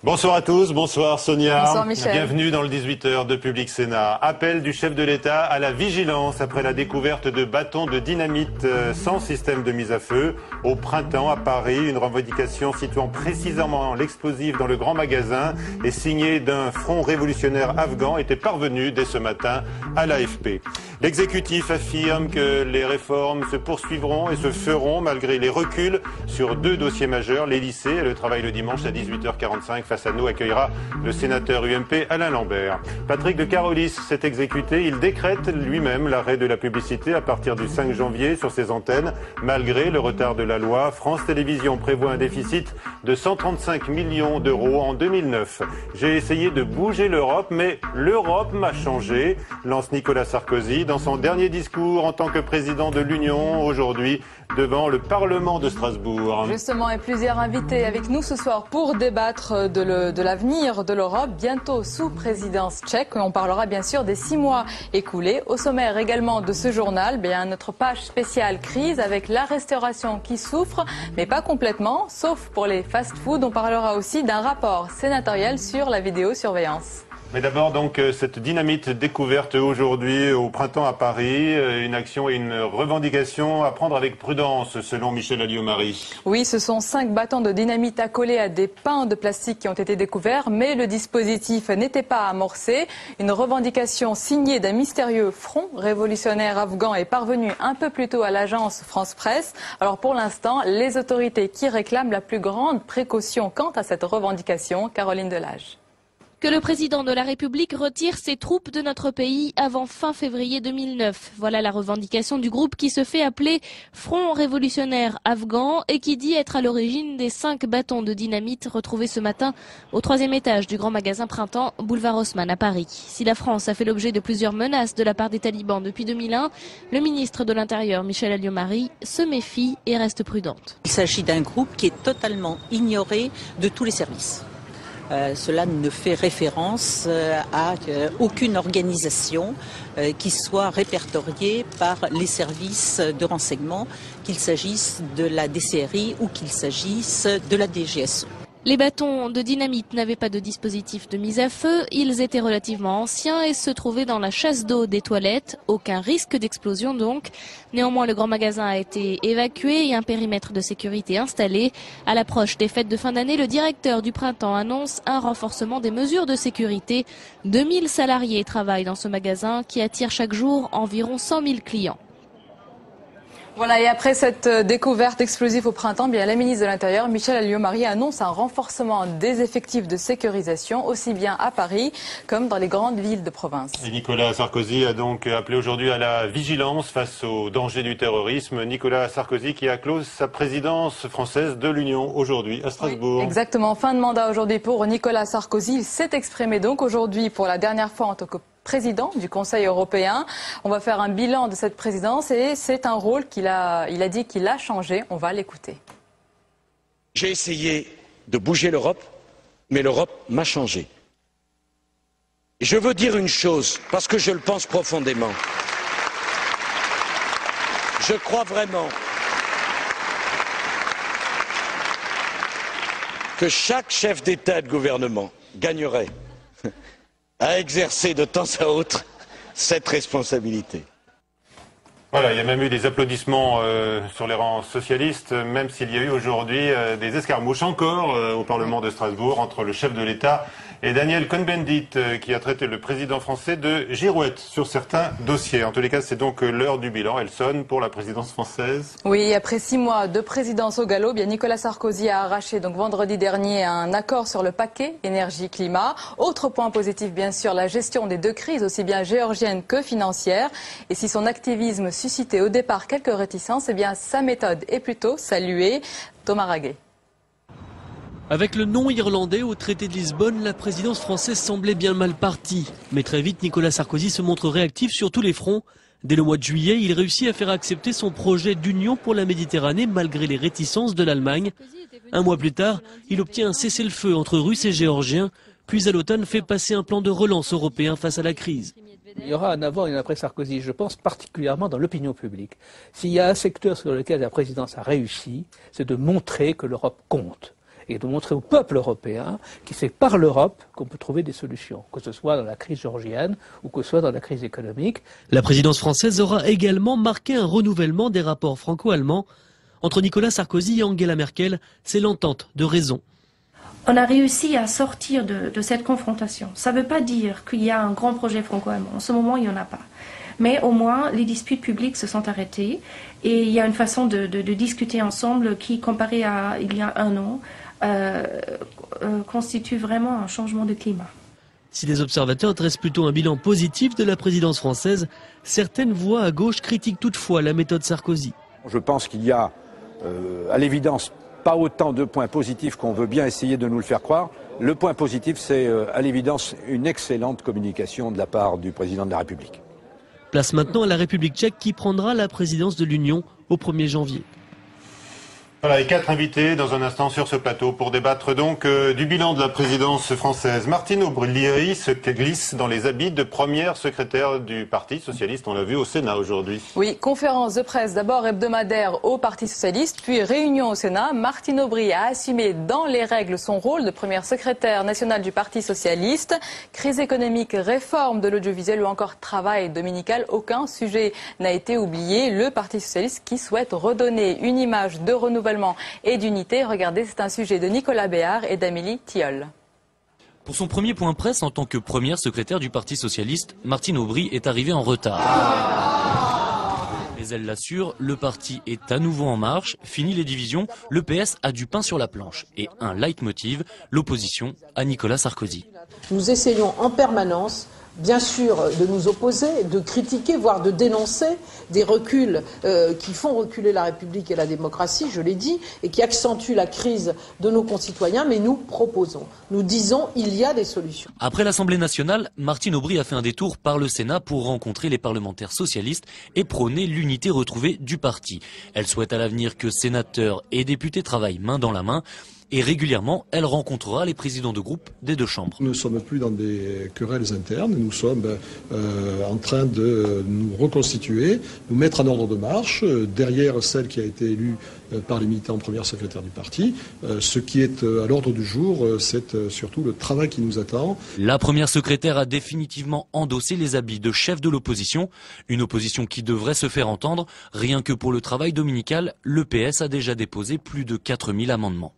Bonsoir à tous, bonsoir Sonia. Bonsoir Michel. Bienvenue dans le 18h de Public Sénat. Appel du chef de l'État à la vigilance après la découverte de bâtons de dynamite sans système de mise à feu au printemps à Paris. Une revendication situant précisément l'explosif dans le grand magasin et signée d'un front révolutionnaire afghan était parvenue dès ce matin à l'AFP. L'exécutif affirme que les réformes se poursuivront et se feront malgré les reculs sur deux dossiers majeurs, les lycées et le travail le dimanche à 18h45. Face à nous accueillera le sénateur UMP Alain Lambert. Patrick de Carolis s'est exécuté. Il décrète lui-même l'arrêt de la publicité à partir du 5 janvier sur ses antennes. Malgré le retard de la loi, France Télévisions prévoit un déficit de 135 millions d'euros en 2009. J'ai essayé de bouger l'Europe, mais l'Europe m'a changé, lance Nicolas Sarkozy dans son dernier discours en tant que président de l'Union aujourd'hui devant le Parlement de Strasbourg. Justement, et plusieurs invités avec nous ce soir pour débattre de l'avenir de l'Europe, bientôt sous présidence tchèque. On parlera bien sûr des 6 mois écoulés. Au sommaire également de ce journal, notre page spéciale crise avec la restauration qui souffre, mais pas complètement, sauf pour les fast-foods. On parlera aussi d'un rapport sénatorial sur la vidéosurveillance. Mais d'abord donc cette dynamite découverte aujourd'hui au printemps à Paris, une action et une revendication à prendre avec prudence selon Michel Alliot-Marie. Oui, ce sont 5 bâtons de dynamite accolés à des pains de plastique qui ont été découverts, mais le dispositif n'était pas amorcé. Une revendication signée d'un mystérieux front révolutionnaire afghan est parvenue un peu plus tôt à l'agence France Presse. Alors pour l'instant, les autorités qui réclament la plus grande précaution quant à cette revendication, Caroline Delage. Que le président de la République retire ses troupes de notre pays avant fin février 2009. Voilà la revendication du groupe qui se fait appeler Front révolutionnaire afghan et qui dit être à l'origine des 5 bâtons de dynamite retrouvés ce matin au 3e étage du grand magasin Printemps, boulevard Haussmann à Paris. Si la France a fait l'objet de plusieurs menaces de la part des talibans depuis 2001, le ministre de l'Intérieur, Michel Alliot-Marie, se méfie et reste prudente. Il s'agit d'un groupe qui est totalement ignoré de tous les services. Cela ne fait référence à aucune organisation qui soit répertoriée par les services de renseignement, qu'il s'agisse de la DCRI ou qu'il s'agisse de la DGSE. Les bâtons de dynamite n'avaient pas de dispositif de mise à feu, ils étaient relativement anciens et se trouvaient dans la chasse d'eau des toilettes, aucun risque d'explosion donc. Néanmoins, le grand magasin a été évacué et un périmètre de sécurité installé. À l'approche des fêtes de fin d'année, le directeur du Printemps annonce un renforcement des mesures de sécurité. 2000 salariés travaillent dans ce magasin qui attire chaque jour environ 100 000 clients. Voilà, et après cette découverte explosive au printemps, la ministre de l'Intérieur, Michel Alliot-Marie, annonce un renforcement des effectifs de sécurisation, aussi bien à Paris comme dans les grandes villes de province. Et Nicolas Sarkozy a donc appelé aujourd'hui à la vigilance face au danger du terrorisme. Nicolas Sarkozy qui a clos sa présidence française de l'Union aujourd'hui à Strasbourg. Oui, exactement, fin de mandat aujourd'hui pour Nicolas Sarkozy. Il s'est exprimé donc aujourd'hui pour la dernière fois en tant que président du Conseil européen. On va faire un bilan de cette présidence et c'est un rôle il a dit qu'il a changé. On va l'écouter. J'ai essayé de bouger l'Europe, mais l'Europe m'a changé. Et je veux dire une chose, parce que je le pense profondément. Je crois vraiment que chaque chef d'État et de gouvernement gagnerait à exercer de temps à autre cette responsabilité. Voilà, il y a même eu des applaudissements sur les rangs socialistes, même s'il y a eu aujourd'hui des escarmouches encore au Parlement de Strasbourg entre le chef de l'État et Daniel Cohn-Bendit qui a traité le président français de girouette sur certains dossiers. En tous les cas, c'est donc l'heure du bilan. Elle sonne pour la présidence française. Oui, après 6 mois de présidence au galop, Nicolas Sarkozy a arraché donc vendredi dernier un accord sur le paquet énergie-climat. Autre point positif, bien sûr, la gestion des 2 crises, aussi bien géorgienne que financière. Et si son activisme suscitait au départ quelques réticences, sa méthode est plutôt saluée. Thomas Raguet. Avec le non irlandais au traité de Lisbonne, la présidence française semblait bien mal partie. Mais très vite, Nicolas Sarkozy se montre réactif sur tous les fronts. Dès le mois de juillet, il réussit à faire accepter son projet d'union pour la Méditerranée malgré les réticences de l'Allemagne. Un mois plus tard, il obtient un cessez-le-feu entre Russes et Géorgiens, puis à l'automne fait passer un plan de relance européen face à la crise. Il y aura un avant et un après Sarkozy, je pense particulièrement dans l'opinion publique. S'il y a un secteur sur lequel la présidence a réussi, c'est de montrer que l'Europe compte. et de montrer au peuple européen que c'est par l'Europe qu'on peut trouver des solutions, que ce soit dans la crise géorgienne ou que ce soit dans la crise économique. La présidence française aura également marqué un renouvellement des rapports franco-allemands. Entre Nicolas Sarkozy et Angela Merkel, c'est l'entente de raison. On a réussi à sortir de cette confrontation. Ça ne veut pas dire qu'il y a un grand projet franco-allemand. En ce moment, il n'y en a pas. Mais au moins, les disputes publiques se sont arrêtées et il y a une façon de discuter ensemble qui, comparé à il y a un an, constitue vraiment un changement de climat. Si les observateurs dressent plutôt un bilan positif de la présidence française, certaines voix à gauche critiquent toutefois la méthode Sarkozy. Je pense qu'il y a, à l'évidence, pas autant de points positifs qu'on veut bien essayer de nous le faire croire. Le point positif, c'est à l'évidence une excellente communication de la part du président de la République. Place maintenant à la République tchèque qui prendra la présidence de l'Union au 1er janvier. Voilà, et 4 invités dans un instant sur ce plateau pour débattre donc du bilan de la présidence française. Martine Aubry se glisse dans les habits de première secrétaire du Parti socialiste, on l'a vu au Sénat aujourd'hui. Oui, conférence de presse d'abord hebdomadaire au Parti socialiste, puis réunion au Sénat. Martine Aubry a assumé dans les règles son rôle de première secrétaire nationale du Parti socialiste. Crise économique, réforme de l'audiovisuel ou encore travail dominical, aucun sujet n'a été oublié. Le Parti socialiste qui souhaite redonner une image de renouvellement et d'unité. Regardez, c'est un sujet de Nicolas Béard et d'Amélie Thiol. Pour son premier point presse en tant que première secrétaire du Parti socialiste, Martine Aubry est arrivée en retard. Mais elle l'assure, le parti est à nouveau en marche, fini les divisions, le PS a du pain sur la planche et un leitmotiv, l'opposition à Nicolas Sarkozy. Nous essayons en permanence, bien sûr, de nous opposer, de critiquer, voire de dénoncer des reculs qui font reculer la République et la démocratie, je l'ai dit, et qui accentuent la crise de nos concitoyens, mais nous proposons, nous disons, il y a des solutions. Après l'Assemblée nationale, Martine Aubry a fait un détour par le Sénat pour rencontrer les parlementaires socialistes et prôner l'unité retrouvée du parti. Elle souhaite à l'avenir que sénateurs et députés travaillent main dans la main. Et régulièrement, elle rencontrera les présidents de groupe des deux chambres. Nous ne sommes plus dans des querelles internes, nous sommes en train de nous reconstituer, nous mettre en ordre de marche, derrière celle qui a été élue par les militants première secrétaire du parti. Ce qui est à l'ordre du jour, c'est surtout le travail qui nous attend. La première secrétaire a définitivement endossé les habits de chef de l'opposition, une opposition qui devrait se faire entendre. Rien que pour le travail dominical, le PS a déjà déposé plus de 4000 amendements.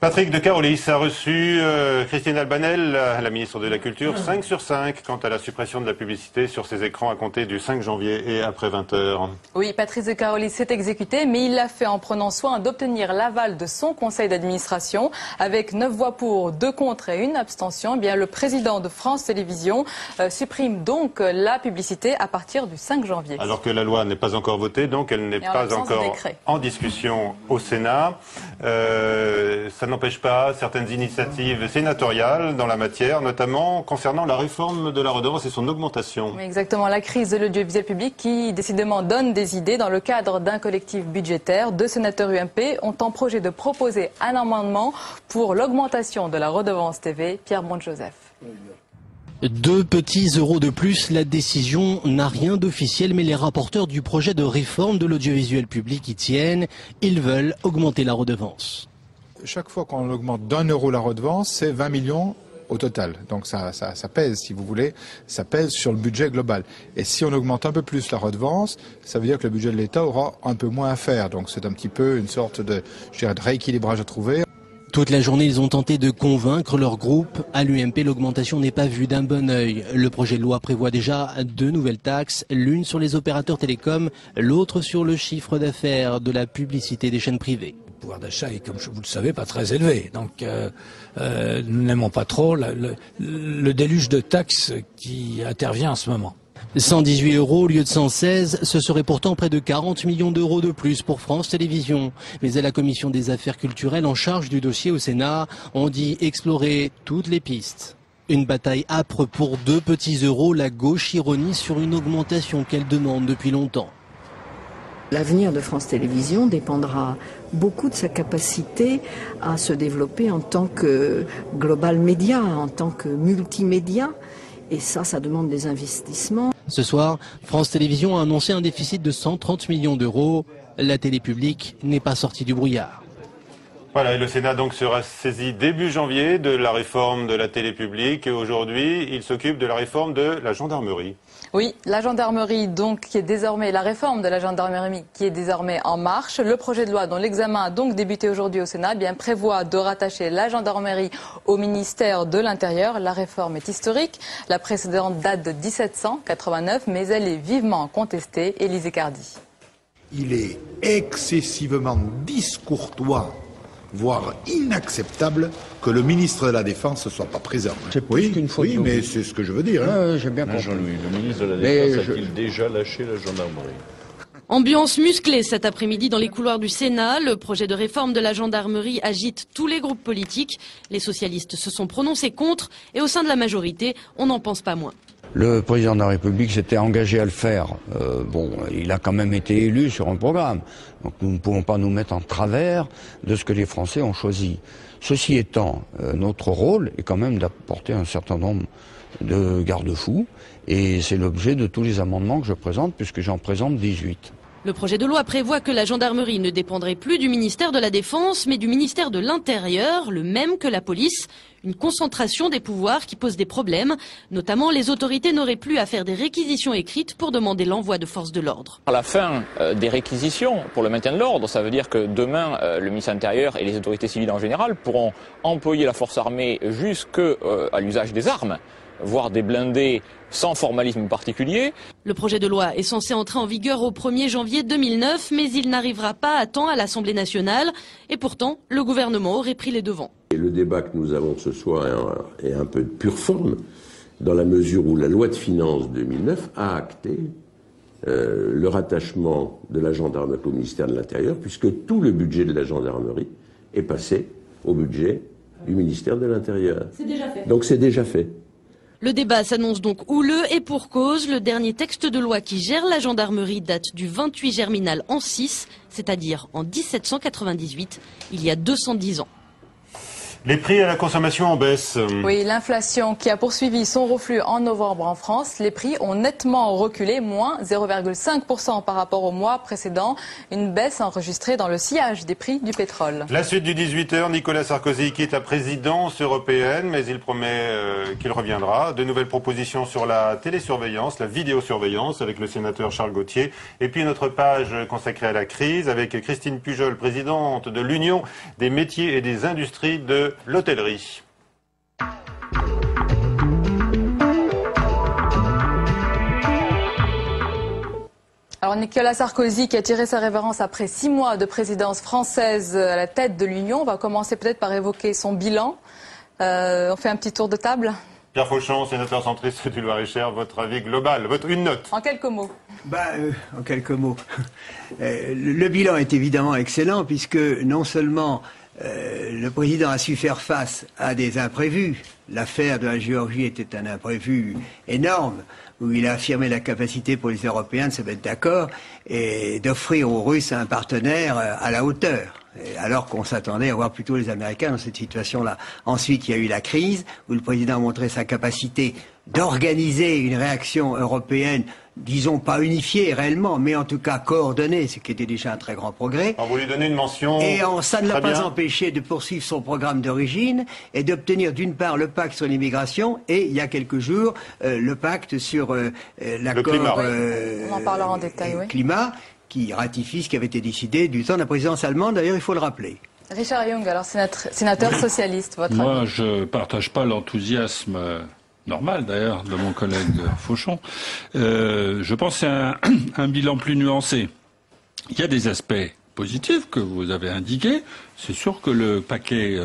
Patrick de Carolis a reçu Christine Albanel, la ministre de la Culture, 5 sur 5 quant à la suppression de la publicité sur ses écrans à compter du 5 janvier et après 20h. Oui, Patrick de Carolis s'est exécuté, mais il l'a fait en prenant soin d'obtenir l'aval de son conseil d'administration. Avec 9 voix pour, 2 contre et 1 abstention, eh bien, le président de France Télévisions supprime donc la publicité à partir du 5 janvier. Alors que la loi n'est pas encore votée, donc elle n'est pas encore en discussion au Sénat. Ça n'empêche pas certaines initiatives sénatoriales dans la matière, notamment concernant la réforme de la redevance et son augmentation. Oui, exactement, la crise de l'audiovisuel public qui décidément donne des idées. Dans le cadre d'un collectif budgétaire, 2 sénateurs UMP ont en projet de proposer un amendement pour l'augmentation de la redevance TV. Pierre Bonde-Joseph. 2 petits euros de plus, la décision n'a rien d'officiel, mais les rapporteurs du projet de réforme de l'audiovisuel public y tiennent. Ils veulent augmenter la redevance. Chaque fois qu'on augmente d'1 euro la redevance, c'est 20 millions au total. Donc ça pèse, si vous voulez, ça pèse sur le budget global. Et si on augmente un peu plus la redevance, ça veut dire que le budget de l'État aura un peu moins à faire. Donc c'est un petit peu une sorte de, je dirais, de rééquilibrage à trouver. Toute la journée, ils ont tenté de convaincre leur groupe. À l'UMP, l'augmentation n'est pas vue d'un bon œil. Le projet de loi prévoit déjà 2 nouvelles taxes, l'une sur les opérateurs télécoms, l'autre sur le chiffre d'affaires de la publicité des chaînes privées. Le pouvoir d'achat est, comme vous le savez, pas très élevé. Donc nous n'aimons pas trop le déluge de taxes qui intervient en ce moment. 118 euros au lieu de 116, ce serait pourtant près de 40 millions d'euros de plus pour France Télévisions. Mais à la commission des affaires culturelles en charge du dossier au Sénat, on dit explorer toutes les pistes. Une bataille âpre pour 2 petits euros, la gauche ironise sur une augmentation qu'elle demande depuis longtemps. L'avenir de France Télévisions dépendra beaucoup de sa capacité à se développer en tant que global média, en tant que multimédia. Et ça demande des investissements. Ce soir, France Télévisions a annoncé un déficit de 130 millions d'euros. La télé publique n'est pas sortie du brouillard. Voilà, et le Sénat donc sera saisi début janvier de la réforme de la télé publique et aujourd'hui il s'occupe de la réforme de la gendarmerie. Oui, la gendarmerie donc qui est désormais, la réforme de la gendarmerie qui est désormais en marche. Le projet de loi dont l'examen a donc débuté aujourd'hui au Sénat prévoit de rattacher la gendarmerie au ministère de l'Intérieur. La réforme est historique. La précédente date de 1789 mais elle est vivement contestée. Élisée Cardi. Il est excessivement discourtois, voire inacceptable, que le ministre de la Défense ne soit pas présent. C'est plus qu'une faute. Oui, mais c'est ce que je veux dire. Hein. J'ai bien compris. Jean-Louis, le ministre de la Défense a-t-il déjà lâché la gendarmerie ? Ambiance musclée cet après-midi dans les couloirs du Sénat. Le projet de réforme de la gendarmerie agite tous les groupes politiques. Les socialistes se sont prononcés contre et au sein de la majorité, on n'en pense pas moins. Le président de la République s'était engagé à le faire. Il a quand même été élu sur un programme. Donc nous ne pouvons pas nous mettre en travers de ce que les Français ont choisi. Ceci étant, notre rôle est quand même d'apporter un certain nombre de garde-fous. Et c'est l'objet de tous les amendements que je présente, puisque j'en présente 18. Le projet de loi prévoit que la gendarmerie ne dépendrait plus du ministère de la Défense, mais du ministère de l'Intérieur, le même que la police. Une concentration des pouvoirs qui pose des problèmes. Notamment, les autorités n'auraient plus à faire des réquisitions écrites pour demander l'envoi de forces de l'ordre. À la fin des réquisitions pour le maintien de l'ordre, ça veut dire que demain, le ministère de l'Intérieur et les autorités civiles en général pourront employer la force armée jusqu'à l'usage des armes, voire des blindés sans formalisme particulier. Le projet de loi est censé entrer en vigueur au 1er janvier 2009, mais il n'arrivera pas à temps à l'Assemblée nationale. Et pourtant, le gouvernement aurait pris les devants. Et le débat que nous avons ce soir est un peu de pure forme, dans la mesure où la loi de finances 2009 a acté le rattachement de la gendarmerie au ministère de l'Intérieur, puisque tout le budget de la gendarmerie est passé au budget du ministère de l'Intérieur. C'est déjà fait. Donc c'est déjà fait. Le débat s'annonce donc houleux et pour cause. Le dernier texte de loi qui gère la gendarmerie date du 28 Germinal en 6, c'est-à-dire en 1798, il y a 210 ans. Les prix à la consommation en baisse. Oui, l'inflation qui a poursuivi son reflux en novembre en France. Les prix ont nettement reculé, moins 0,5% par rapport au mois précédent. Une baisse enregistrée dans le sillage des prix du pétrole. La suite du 18h, Nicolas Sarkozy quitte la présidence européenne, mais il promet qu'il reviendra. De nouvelles propositions sur la télésurveillance, la vidéosurveillance avec le sénateur Charles Gauthier. Et puis notre page consacrée à la crise avec Christine Pujol, présidente de l'Union des métiers et des industries de l'hôtellerie. Alors Nicolas Sarkozy qui a tiré sa révérence après 6 mois de présidence française à la tête de l'Union. On va commencer peut-être par évoquer son bilan. On fait un petit tour de table. Pierre Fauchon, sénateur centriste du Loir-et-Cher, votre avis global, une note. En quelques mots. En quelques mots. Le bilan est évidemment excellent puisque non seulement le président a su faire face à des imprévus. L'affaire de la Géorgie était un imprévu énorme, où il a affirmé la capacité pour les Européens de se mettre d'accord et d'offrir aux Russes un partenaire à la hauteur, alors qu'on s'attendait à voir plutôt les Américains dans cette situation-là. Ensuite, il y a eu la crise, où le président a montré sa capacité d'organiser une réaction européenne, disons pas unifiée réellement, mais en tout cas coordonnée, ce qui était déjà un très grand progrès. On vous lui donnez une mention. Et ça ne l'a pas empêché de poursuivre son programme d'origine et d'obtenir d'une part le pacte sur l'immigration et il y a quelques jours le pacte sur l'accord on en parlera en détail, climat qui ratifie ce qui avait été décidé du temps de la présidence allemande, d'ailleurs il faut le rappeler. Richard Young, alors sénateur socialiste, votre avis? Moi je partage pas l'enthousiasme normal d'ailleurs de mon collègue Fauchon. Je pense que c'est un bilan plus nuancé. Il y a des aspects positifs que vous avez indiqués. C'est sûr que le paquet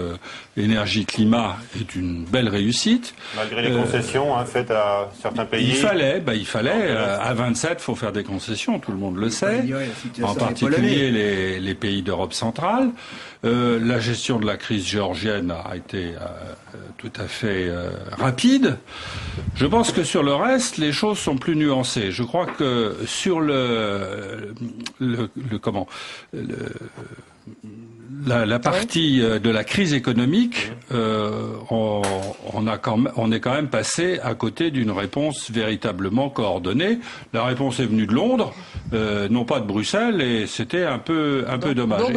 énergie-climat est une belle réussite. Malgré les concessions faites à certains pays. Il fallait. À 27, faut faire des concessions, tout le monde le sait. En particulier les pays d'Europe centrale. La gestion de la crise géorgienne a été tout à fait rapide. Je pense que sur le reste, les choses sont plus nuancées. Je crois que sur la partie de la crise économique, on est quand même passé à côté d'une réponse véritablement coordonnée. La réponse est venue de Londres, non pas de Bruxelles, et c'était un peu dommage. Donc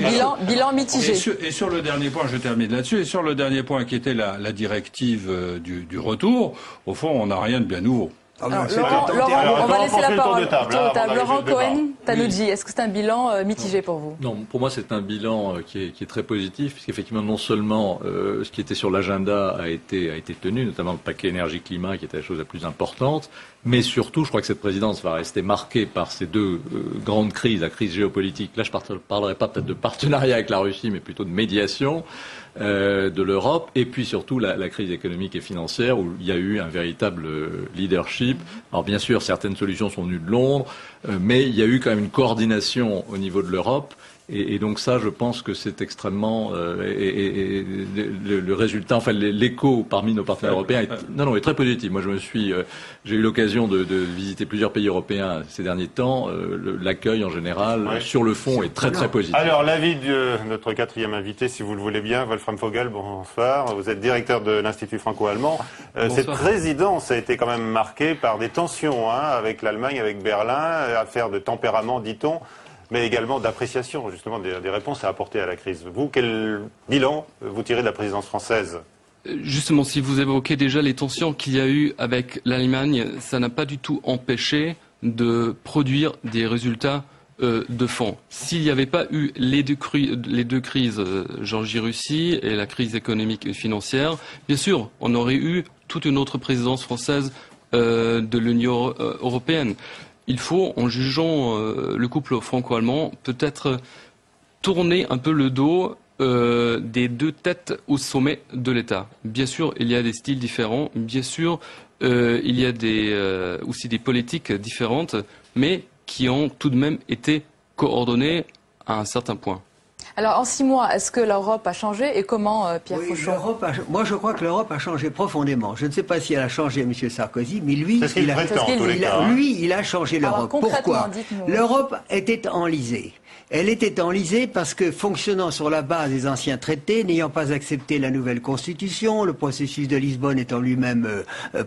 bilan mitigé. Et sur le dernier point, je termine là-dessus, et sur le dernier point qui était la directive du retour, au fond, on n'a rien de bien nouveau. Alors, Laurent, on va laisser la parole au tour de table. Laurent Cohen, Tanoudji, est-ce que c'est un bilan mitigé pour vous? Non, pour moi c'est un bilan qui est très positif, puisqu'effectivement non seulement ce qui était sur l'agenda a été tenu, notamment le paquet énergie-climat qui était la chose la plus importante, mais surtout je crois que cette présidence va rester marquée par ces deux grandes crises, la crise géopolitique. Là je ne parlerai pas peut-être de partenariat avec la Russie, mais plutôt de médiation de l'Europe, et puis surtout la crise économique et financière où il y a eu un véritable leadership. Alors bien sûr, certaines solutions sont venues de Londres, mais il y a eu quand même une coordination au niveau de l'Europe. Et donc ça, je pense que c'est extrêmement le résultat, enfin l'écho parmi nos partenaires européens est très positif. Moi, j'ai eu l'occasion de visiter plusieurs pays européens ces derniers temps. L'accueil en général, sur le fond, est très très positif. Alors l'avis de notre quatrième invité, si vous le voulez bien, Wolfram Vogel. Bonsoir. Vous êtes directeur de l'Institut franco-allemand. Cette présidence a été quand même marquée par des tensions avec l'Allemagne, avec Berlin, affaire de tempérament, dit-on, mais également d'appréciation, justement, des réponses à apporter à la crise. Vous, quel bilan vous tirez de la présidence française? Justement, si vous évoquez déjà les tensions qu'il y a eu avec l'Allemagne, ça n'a pas du tout empêché de produire des résultats de fond. S'il n'y avait pas eu les deux crises, Géorgie-Russie et la crise économique et financière, bien sûr, on aurait eu toute une autre présidence française de l'Union européenne. Il faut, en jugeant le couple franco-allemand, peut-être tourner un peu le dos des deux têtes au sommet de l'État. Bien sûr, il y a des styles différents, bien sûr, il y a aussi des politiques différentes, mais qui ont tout de même été coordonnées à un certain point. Alors, en 6 mois, est-ce que l'Europe a changé et comment, Pierre Fauchon? Moi, je crois que l'Europe a changé profondément. Je ne sais pas si elle a changé M. Sarkozy, mais lui, il a changé l'Europe. Pourquoi? L'Europe était enlisée. Elle était enlisée parce que, fonctionnant sur la base des anciens traités, n'ayant pas accepté la nouvelle constitution, le processus de Lisbonne étant lui-même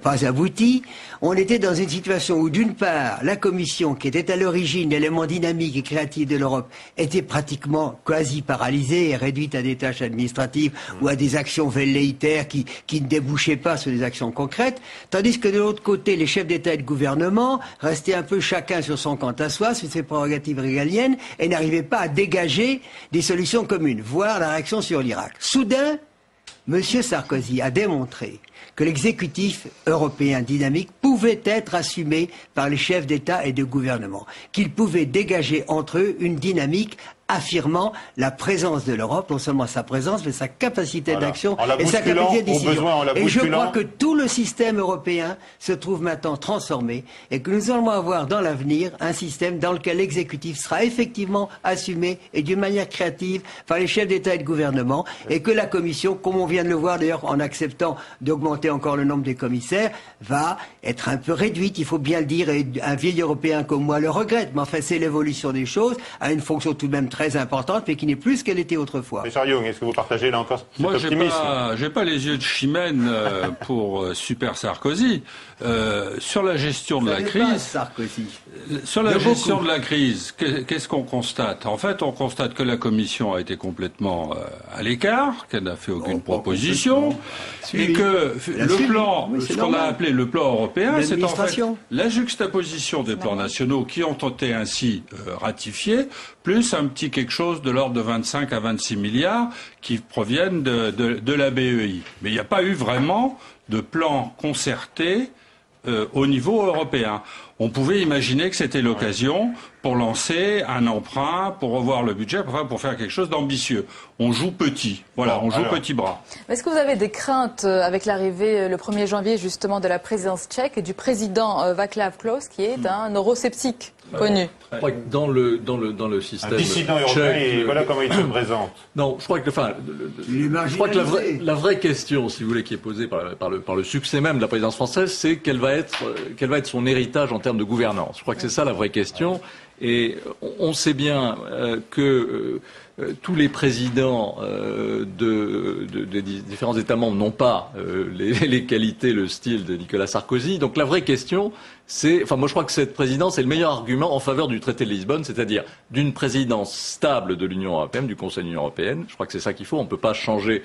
pas abouti, on était dans une situation où, d'une part, la Commission, qui était à l'origine l'élément dynamique et créatif de l'Europe, était pratiquement quasi paralysée et réduite à des tâches administratives ou à des actions velléitaires qui ne débouchaient pas sur des actions concrètes, tandis que de l'autre côté, les chefs d'État et de gouvernement restaient un peu chacun sur son quant à soi, sur ses prérogatives régaliennes, et n'arrivaient pas à dégager des solutions communes, voire la réaction sur l'Irak. Soudain, M. Sarkozy a démontré que l'exécutif européen dynamique pouvait être assumé par les chefs d'État et de gouvernement, qu'ils pouvaient dégager entre eux une dynamique affirmant la présence de l'Europe, non seulement sa présence, mais sa capacité d'action et sa capacité de décision. Et je crois que tout le système européen se trouve maintenant transformé et que nous allons avoir dans l'avenir un système dans lequel l'exécutif sera effectivement assumé et d'une manière créative par les chefs d'État et de gouvernement et que la Commission, comme on vient de le voir d'ailleurs en acceptant d'augmenter encore le nombre des commissaires, va être un peu réduite, il faut bien le dire, et un vieil Européen comme moi le regrette, mais enfin c'est l'évolution des choses, à une fonction tout de même très importante, mais qui n'est plus ce qu'elle était autrefois. Richard Young, est-ce que vous partagez là encore cet optimisme? Moi, j'ai pas les yeux de chimène pour Super Sarkozy. Sur la gestion de la crise, gestion de la crise, qu'est-ce qu'on constate? En fait, on constate que la Commission a été complètement à l'écart, qu'elle n'a fait aucune proposition, et que le plan, ce qu'on a appelé le plan européen, c'est en fait la juxtaposition des plans nationaux qui ont été ainsi ratifiés, plus un petit quelque chose de l'ordre de 25 à 26 milliards qui proviennent de la BEI. Mais il n'y a pas eu vraiment de plan concerté au niveau européen. On pouvait imaginer que c'était l'occasion pour lancer un emprunt, pour revoir le budget, pour faire quelque chose d'ambitieux. On joue petit, voilà, on joue petit bras. Est-ce que vous avez des craintes avec l'arrivée le 1er janvier justement de la présidence tchèque et du président Václav Klaus qui est un eurosceptique connu? Je crois que dans le système dissident européen, et voilà comment il se présente. Non, je crois que, la vraie question, si vous voulez, qui est posée par le succès même de la présidence française, c'est quel va être son héritage en termes de gouvernance. Je crois que c'est ça la vraie question. Et on sait bien que tous les présidents des différents États membres n'ont pas les qualités, le style de Nicolas Sarkozy. Donc la vraie question, moi je crois que cette présidence est le meilleur argument en faveur du traité de Lisbonne, c'est-à-dire d'une présidence stable de l'Union européenne, du Conseil de l'Union européenne. Je crois que c'est ça qu'il faut. On ne peut pas changer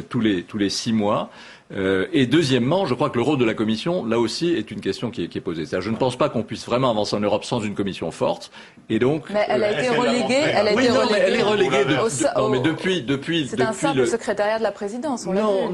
tous les 6 mois. Et deuxièmement, je crois que le rôle de la Commission, là aussi, est une question qui est posée. C'est-à-dire, je ne pense pas qu'on puisse vraiment avancer en Europe sans une Commission forte. Et donc, mais elle a été reléguée. Elle est reléguée. Depuis. C'est un simple secrétariat de la présidence.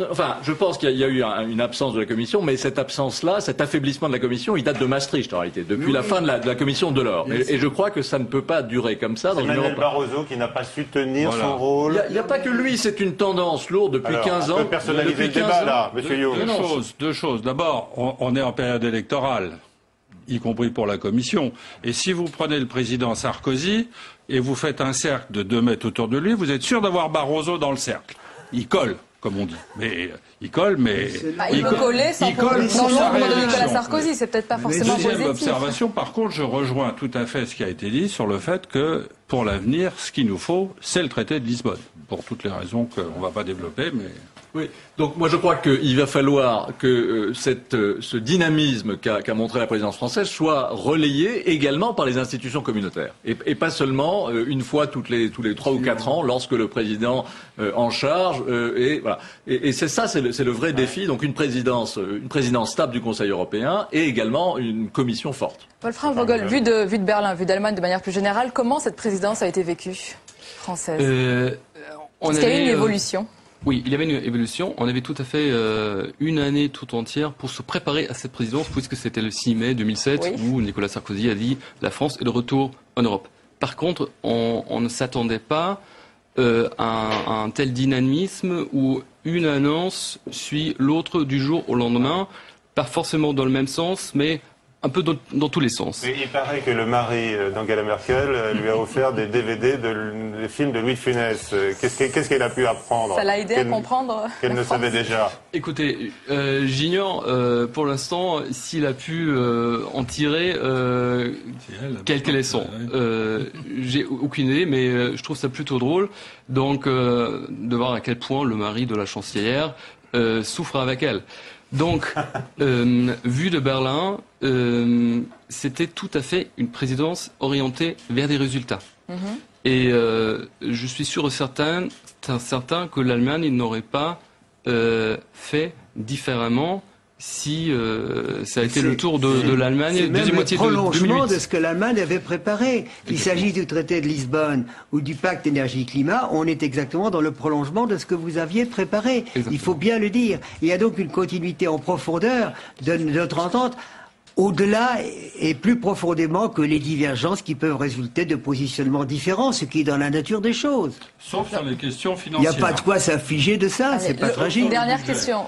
Enfin, je pense qu'il y a eu une absence de la Commission, mais cette absence-là, cet affaiblissement de la Commission, il date de Maastricht en réalité, depuis la fin de la Commission Delors. Et je crois que ça ne peut pas durer comme ça. C'est Manuel Barroso qui n'a pas su tenir son rôle. Il n'y a pas que lui, c'est une tendance lourde depuis 15 ans. On peut personnaliser le débat là. Deux choses. D'abord, on est en période électorale, y compris pour la Commission. Et si vous prenez le président Sarkozy et vous faites un cercle de 2 mètres autour de lui, vous êtes sûr d'avoir Barroso dans le cercle. Il colle, comme on dit. Mais il colle, mais... il peut coller sans l'ombre de Nicolas Sarkozy. C'est peut-être pas forcément positif. Deuxième observation, par contre, je rejoins tout à fait ce qui a été dit sur le fait que, pour l'avenir, ce qu'il nous faut, c'est le traité de Lisbonne. Pour toutes les raisons qu'on ne va pas développer, mais... Oui, donc moi je crois qu'il va falloir que ce dynamisme qu'a montré la présidence française soit relayé également par les institutions communautaires. Et pas seulement une fois tous les 3 ou 4 ans lorsque le président en charge. Et voilà. Et c'est ça, c'est le vrai défi. Donc une présidence stable du Conseil européen et également une commission forte. Wolfram Vogel, vu de Berlin, vu d'Allemagne de manière plus générale, comment cette présidence a été vécue française? Est-ce qu'il y a eu une évolution? Oui, il y avait une évolution. On avait tout à fait une année tout entière pour se préparer à cette présidence, puisque c'était le 6 mai 2007 où Nicolas Sarkozy a dit « La France est de retour en Europe ». Par contre, on ne s'attendait pas à un tel dynamisme où une annonce suit l'autre du jour au lendemain, pas forcément dans le même sens, mais un peu dans tous les sens. Et il paraît que le mari d'Angela Merkel lui a offert des DVD des films de Louis de Funès. Qu'est-ce qu'elle a pu apprendre? Ça l'a aidé à comprendre qu'elle ne savait déjà. Écoutez, j'ignore pour l'instant s'il a pu en tirer quelques leçons. J'ai aucune idée, mais je trouve ça plutôt drôle. Donc, de voir à quel point le mari de la chancelière souffre avec elle. Donc, vu de Berlin, c'était tout à fait une présidence orientée vers des résultats. Et je suis sûr et certain que l'Allemagne n'aurait pas fait différemment si ça a été le tour de l'Allemagne. C'est même le prolongement de ce que l'Allemagne avait préparé. Qu'il s'agisse du traité de Lisbonne ou du pacte énergie-climat, on est exactement dans le prolongement de ce que vous aviez préparé. Exactement. Il faut bien le dire. Il y a donc une continuité en profondeur de notre entente, au-delà et plus profondément que les divergences qui peuvent résulter de positionnements différents, ce qui est dans la nature des choses. Sauf sur les questions Il financières. n'y a pas de quoi s'affliger de ça, c'est pas tragique. Une dernière question.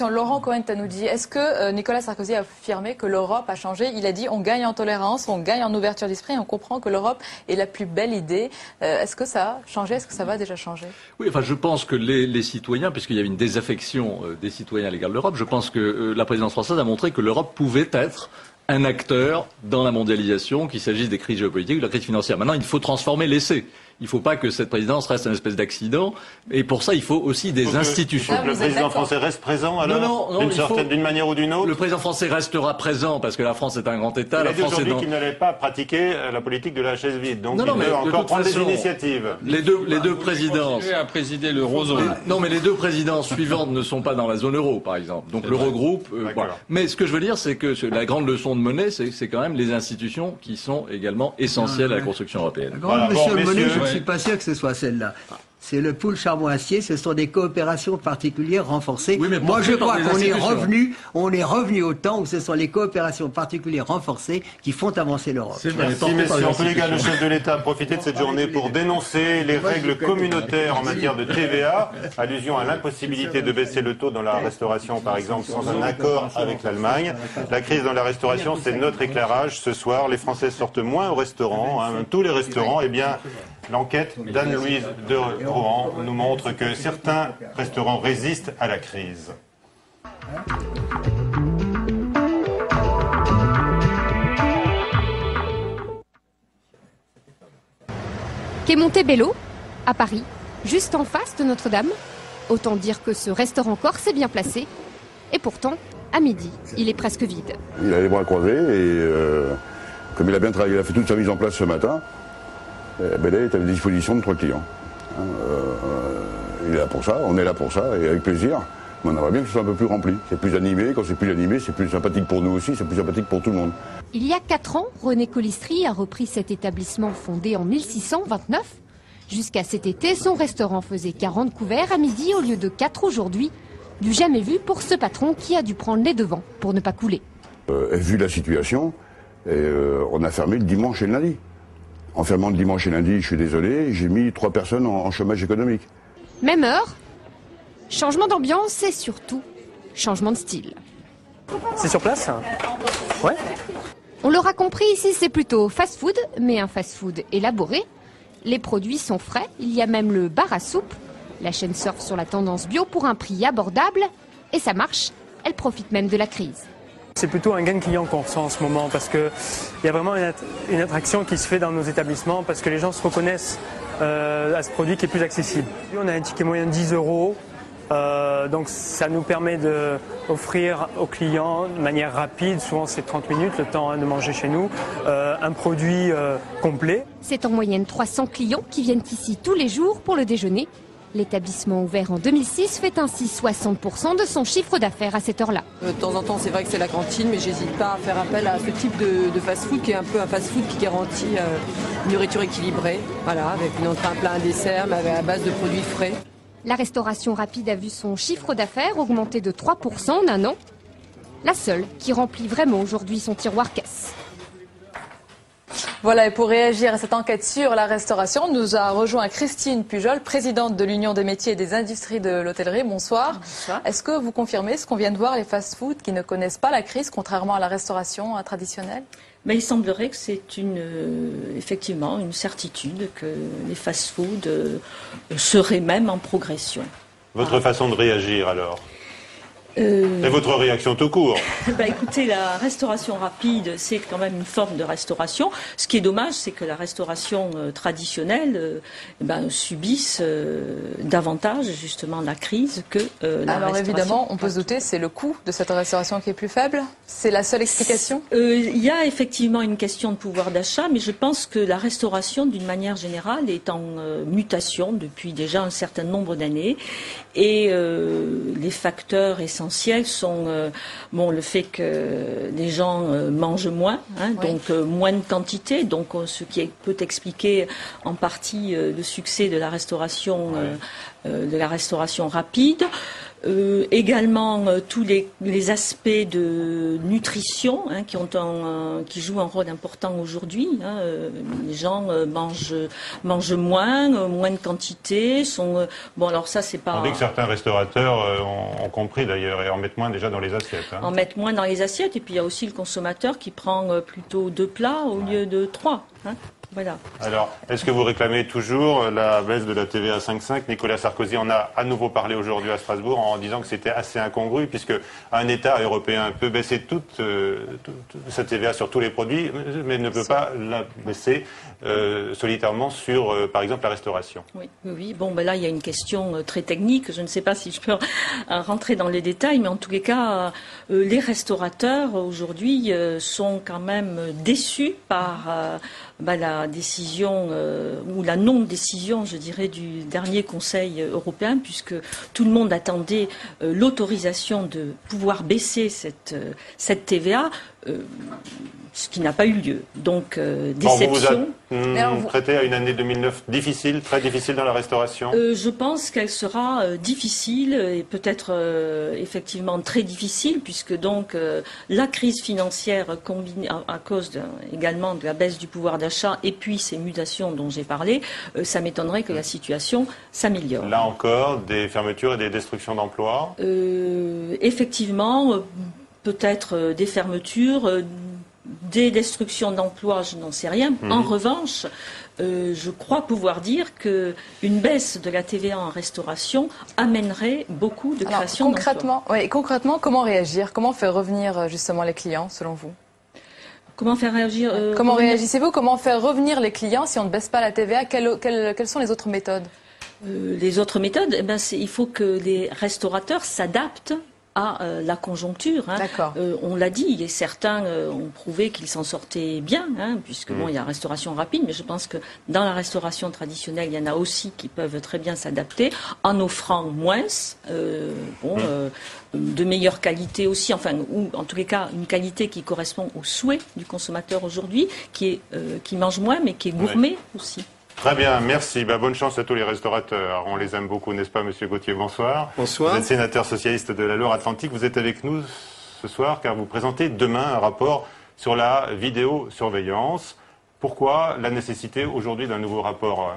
Laurent Cohen nous dit, est-ce que Nicolas Sarkozy a affirmé que l'Europe a changé? Il a dit, on gagne en tolérance, on gagne en ouverture d'esprit, on comprend que l'Europe est la plus belle idée. Est-ce que ça a changé? Est-ce que ça va déjà changer? Oui, enfin, je pense que les citoyens, puisqu'il y avait une désaffection des citoyens à l'égard de l'Europe, je pense que la présidence française a montré que l'Europe pouvait être un acteur dans la mondialisation, qu'il s'agisse des crises géopolitiques ou de la crise financière. Maintenant, il faut transformer l'essai. Il ne faut pas que cette présidence reste une espèce d'accident. Et pour ça, il faut aussi des institutions. Il faut que le président français reste présent, alors, d'une manière ou d'une autre. Le président français restera présent parce que la France est un grand État. Il a dit aujourd'hui qu'il n'allait pas pratiquer la politique de la chaise vide. Donc il veut encore prendre des initiatives. Les deux présidences. à présider l'eurozone. Non, mais les deux présidences suivantes ne sont pas dans la zone euro, par exemple. Donc l'Eurogroupe. Voilà. Mais ce que je veux dire, c'est que la grande leçon de Monnet, c'est quand même les institutions qui sont également essentielles à la construction européenne. Je ne suis pas sûr que ce soit celle-là. C'est le pool charbon-acier, ce sont des coopérations particulières renforcées. Oui, moi, je crois qu'on est revenu au temps où ce sont les coopérations particulières renforcées qui font avancer l'Europe. Merci, messieurs. En tous les cas, le chef de l'État a profité de cette journée pour dénoncer les règles communautaires en matière de TVA, allusion à l'impossibilité de baisser le taux dans la restauration, par exemple, sans un accord avec l'Allemagne. La crise dans la restauration, c'est notre éclairage. Ce soir, les Français sortent moins au restaurant, tous les restaurants. Eh bien, l'enquête d'Anne-Louise de Rohan nous montre que certains restaurants résistent à la crise. Quai Montebello, à Paris, juste en face de Notre-Dame. Autant dire que ce restaurant corse est bien placé. Et pourtant, à midi, il est presque vide. Il a les bras croisés et comme il a bien travaillé, il a fait toute sa mise en place ce matin, là, il est à la disposition de 3 clients. Il est là pour ça, on est là pour ça, et avec plaisir. Mais on aimerait bien que ce soit un peu plus rempli. C'est plus animé, quand c'est plus animé, c'est plus sympathique pour nous aussi, c'est plus sympathique pour tout le monde. Il y a 4 ans, René Colistri a repris cet établissement fondé en 1629. Jusqu'à cet été, son restaurant faisait 40 couverts à midi au lieu de 4 aujourd'hui. Du jamais vu pour ce patron qui a dû prendre les devants pour ne pas couler. Vu la situation, on a fermé le dimanche et le lundi. En fermant le dimanche et le lundi, je suis désolé, j'ai mis 3 personnes en chômage économique. Même heure, changement d'ambiance et surtout changement de style. C'est sur place? Ouais. On l'aura compris, ici c'est plutôt fast-food, mais un fast-food élaboré. Les produits sont frais, il y a même le bar à soupe. La chaîne surfe sur la tendance bio pour un prix abordable. Et ça marche, elle profite même de la crise. C'est plutôt un gain de clients qu'on ressent en ce moment parce qu'il y a vraiment une attraction qui se fait dans nos établissements parce que les gens se reconnaissent à ce produit qui est plus accessible. On a un ticket moyen de 10 €, donc ça nous permet d'offrir aux clients de manière rapide, souvent c'est 30 minutes, le temps de manger chez nous, un produit complet. C'est en moyenne 300 clients qui viennent ici tous les jours pour le déjeuner. L'établissement ouvert en 2006 fait ainsi 60% de son chiffre d'affaires à cette heure-là. De temps en temps, c'est vrai que c'est la cantine, mais j'hésite pas à faire appel à ce type de fast-food qui est un peu un fast-food qui garantit une nourriture équilibrée, voilà, avec une entrée, un plat, un dessert, mais à base de produits frais. La restauration rapide a vu son chiffre d'affaires augmenter de 3% en un an. La seule qui remplit vraiment aujourd'hui son tiroir caisse. Voilà, et pour réagir à cette enquête sur la restauration, nous a rejoint Christine Pujol, présidente de l'Union des métiers et des industries de l'hôtellerie. Bonsoir. Bonsoir. Est-ce que vous confirmez ce qu'on vient de voir, les fast-foods qui ne connaissent pas la crise, contrairement à la restauration traditionnelle? Mais il semblerait que c'est effectivement une certitude que les fast-foods seraient même en progression. Votre façon de réagir alors? Et votre réaction tout court? Écoutez, la restauration rapide, c'est quand même une forme de restauration. Ce qui est dommage, c'est que la restauration traditionnelle subisse davantage justement la crise que la Alors restauration. Évidemment, on peut se douter, c'est le coût de cette restauration qui est plus faible? C'est la seule explication? Il y a effectivement une question de pouvoir d'achat, mais je pense que la restauration, d'une manière générale, est en mutation depuis déjà un certain nombre d'années. Et les facteurs essentiels sont le fait que les gens mangent moins, donc moins de quantité, donc ce qui peut expliquer en partie le succès de la restauration rapide. Également tous les aspects de nutrition qui jouent un rôle important aujourd'hui. Les gens mangent moins de quantité. Alors ça c'est pas. On dit que certains restaurateurs ont compris d'ailleurs et en mettent moins déjà dans les assiettes. En mettent moins dans les assiettes et puis il y a aussi le consommateur qui prend plutôt 2 plats au lieu de 3. Voilà. Alors, est-ce que vous réclamez toujours la baisse de la TVA à 5,5 ? Nicolas Sarkozy en a à nouveau parlé aujourd'hui à Strasbourg en disant que c'était assez incongru puisque un État européen peut baisser toute sa TVA sur tous les produits, mais ne peut pas la baisser solitairement sur, par exemple, la restauration. Oui. Bon, là, il y a une question très technique. Je ne sais pas si je peux rentrer dans les détails, mais en tous les cas, les restaurateurs aujourd'hui sont quand même déçus par la décision ou la non-décision, je dirais, du dernier Conseil européen, puisque tout le monde attendait l'autorisation de pouvoir baisser cette TVA, ce qui n'a pas eu lieu. Donc, déception. Vous traitez à une année 2009 difficile, très difficile dans la restauration? Je pense qu'elle sera difficile et peut-être effectivement très difficile, puisque donc la crise financière combinée à cause également de la baisse du pouvoir d'achat et puis ces mutations dont j'ai parlé, ça m'étonnerait que la situation s'améliore. Là encore, des fermetures et des destructions d'emplois? Effectivement, peut-être des fermetures. Des destructions d'emplois, je n'en sais rien. En revanche, je crois pouvoir dire qu'une baisse de la TVA en restauration amènerait beaucoup de création d'emplois. Concrètement, comment réagir? Comment faire revenir justement les clients, selon vous? Comment faire réagir Comment réagissez-vous? Comment faire revenir les clients si on ne baisse pas la TVA? Quelles sont les autres méthodes? Les autres méthodes, il faut que les restaurateurs s'adaptent à la conjoncture. On l'a dit, et certains ont prouvé qu'ils s'en sortaient bien, puisque il y a restauration rapide, mais je pense que dans la restauration traditionnelle, il y en a aussi qui peuvent très bien s'adapter en offrant moins, de meilleure qualité aussi, ou en tous les cas une qualité qui correspond aux souhaits du consommateur aujourd'hui, qui mange moins mais qui est gourmet aussi. Très bien, merci. Bonne chance à tous les restaurateurs. On les aime beaucoup, n'est-ce pas, Monsieur Gauthier? Bonsoir. Bonsoir. Vous êtes sénateur socialiste de la Loire-Atlantique. Vous êtes avec nous ce soir car vous présentez demain un rapport sur la vidéosurveillance. Pourquoi la nécessité aujourd'hui d'un nouveau rapport?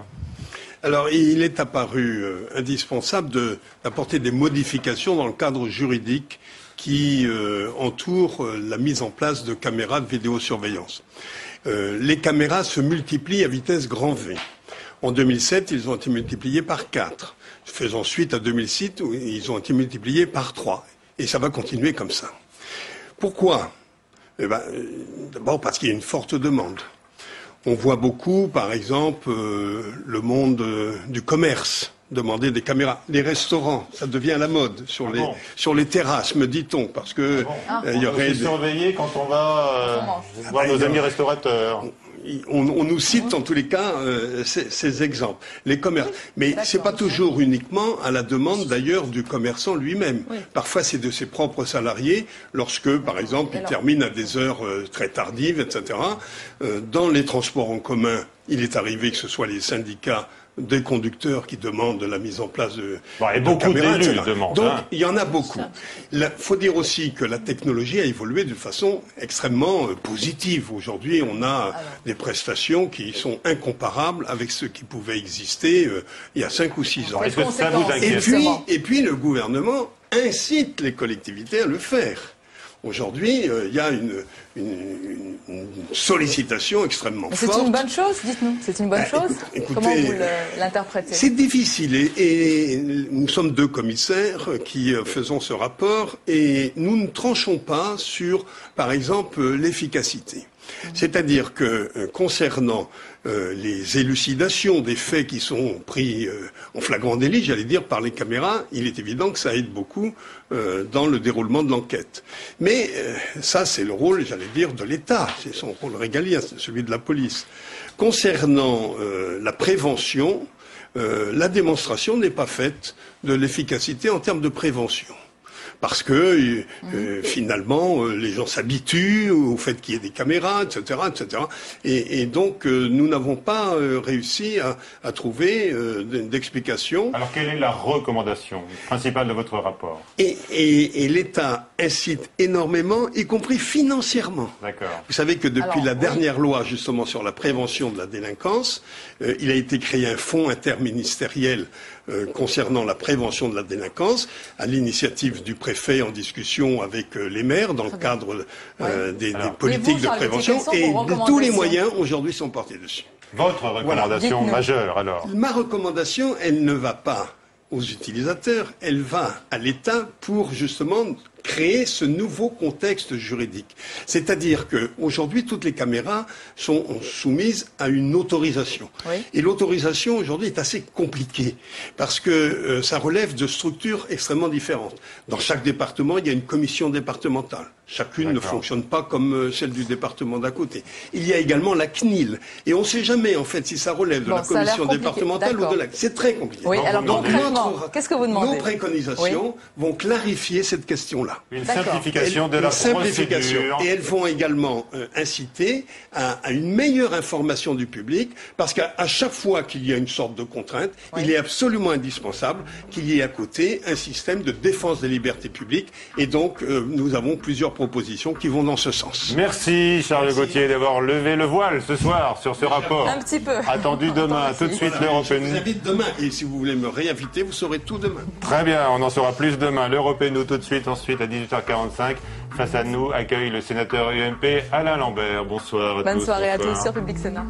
Alors, il est apparu indispensable d'apporter des modifications dans le cadre juridique qui entoure la mise en place de caméras de vidéosurveillance. Les caméras se multiplient à vitesse grand V. En 2007, ils ont été multipliés par 4. Faisant suite à 2006, où ils ont été multipliés par 3. Et ça va continuer comme ça. Pourquoi? D'abord parce qu'il y a une forte demande. On voit beaucoup, par exemple, le monde du commerce demander des caméras. Les restaurants, ça devient à la mode sur les terrasses, me dit-on, parce que il y aurait surveiller quand on va voir nos amis restaurateurs. On nous cite en tous les cas ces exemples. Les commerces, mais c'est pas toujours uniquement à la demande d'ailleurs du commerçant lui-même. Oui. Parfois c'est de ses propres salariés, lorsque par exemple il termine à des heures très tardives, etc. Dans les transports en commun, il est arrivé que ce soit les syndicats des conducteurs qui demandent la mise en place de beaucoup caméras, d'élus demandent. Donc, il y en a beaucoup. Il faut dire aussi que la technologie a évolué de façon extrêmement positive. Aujourd'hui, on a des prestations qui sont incomparables avec ce qui pouvait exister il y a 5 ou 6 ans. Est-ce que ça vous inquiète? Et puis, le gouvernement incite les collectivités à le faire. Aujourd'hui, il y a une sollicitation extrêmement forte. C'est une bonne chose, dites-nous. C'est une bonne chose. Écoutez, comment vous l'interprétez? C'est difficile et nous sommes 2 commissaires qui faisons ce rapport et nous ne tranchons pas sur, par exemple, l'efficacité. C'est-à-dire que concernant les élucidations des faits qui sont pris en flagrant délit, j'allais dire, par les caméras, il est évident que ça aide beaucoup dans le déroulement de l'enquête. Mais ça, c'est le rôle, j'allais dire, de l'État. C'est son rôle régalien, c'est celui de la police. Concernant la prévention, la démonstration n'est pas faite de l'efficacité en termes de prévention. Parce que finalement, les gens s'habituent au fait qu'il y ait des caméras, etc., etc. Et donc, nous n'avons pas réussi à trouver d'explication. Alors, quelle est la recommandation principale de votre rapport? Et l'État incite énormément, y compris financièrement. D'accord. Vous savez que depuis la dernière loi, justement, sur la prévention de la délinquance, il a été créé un fonds interministériel concernant la prévention de la délinquance, à l'initiative du préfet en discussion avec les maires dans le cadre des politiques de prévention. Et tous les moyens aujourd'hui sont portés dessus. Votre recommandation majeure alors? Ma recommandation, elle ne va pas aux utilisateurs, elle va à l'État pour justement créer ce nouveau contexte juridique. C'est-à-dire qu'aujourd'hui, toutes les caméras sont soumises à une autorisation. Oui. Et l'autorisation, aujourd'hui, est assez compliquée parce que ça relève de structures extrêmement différentes. Dans chaque département, il y a une commission départementale. Chacune ne fonctionne pas comme celle du département d'à côté. Il y a également la CNIL. Et on ne sait jamais, en fait, si ça relève de la commission départementale ou de la... C'est très compliqué. Oui, alors concrètement, qu'est-ce que vous demandez? Nos préconisations vont clarifier cette question-là. Une simplification de la procédure. Et elles vont également inciter à une meilleure information du public, parce qu'à chaque fois qu'il y a une sorte de contrainte, il est absolument indispensable qu'il y ait à côté un système de défense des libertés publiques. Et donc, nous avons plusieurs propositions qui vont dans ce sens. Merci Charles Gauthier d'avoir levé le voile ce soir sur ce rapport. Un petit peu. Attendu demain. Tout de suite l'Europe. Je vous invite demain. Et si vous voulez me réinviter, vous saurez tout demain. Très bien, on en saura plus demain. L'Europe et nous tout de suite. Ensuite à 18h45. Face à nous accueille le sénateur UMP Alain Lambert. Bonsoir à tous. Bonne soirée à tous sur Public Sénat.